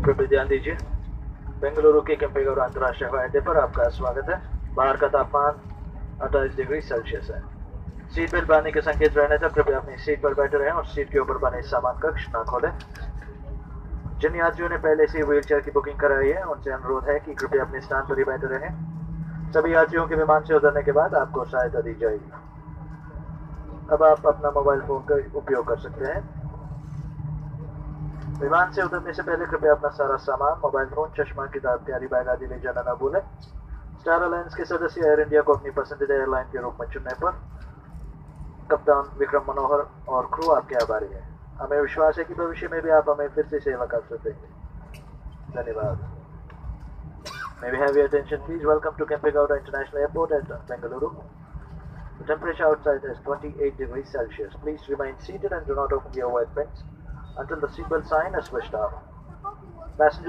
कृपया ध्यान दीजिए, बेंगलुरु के केम्पेगौड़ा अंतर्राष्ट्रीय हवाई अड्डे पर आपका स्वागत है। बाहर का तापमान 28 डिग्री सेल्सियस है। सीट बेल्ट बांधने के संकेत रहने तक कृपया अपनी सीट पर बैठे रहें और सीट के ऊपर बने सामान कक्ष न खोलें। जिन यात्रियों ने पहले से व्हीलचेयर की बुकिंग कराई है उनसे अनुरोध है कि कृपया अपने स्थान पर ही बैठे रहें। सभी यात्रियों के विमान से उतरने के बाद आपको सहायता दी जाएगी। अब आप अपना मोबाइल फोन का उपयोग कर सकते हैं। विमान से उतरने से पहले कृपया अपना सारा सामान, मोबाइल फोन, चश्मा, किताब, कैरी बैग आदि ले जाना न भूलें। स्टार अलायंस के सदस्य एयर इंडिया को अपनी पसंदीदा एयरलाइन के रूप में चुनने पर कप्तान विक्रम मनोहर और क्रू आपके आभारी हैं। हमें विश्वास है कि भविष्य में भी आप हमें फिर से सेवा कर सकेंगे। धन्यवाद। May we have your attention, please? Welcome to Kempegowda International Airport at Bengaluru. The temperature outside is 28 degrees Celsius. Please remain seated and do not open the overhead bins until the seatbelt sign is switched off. Passengers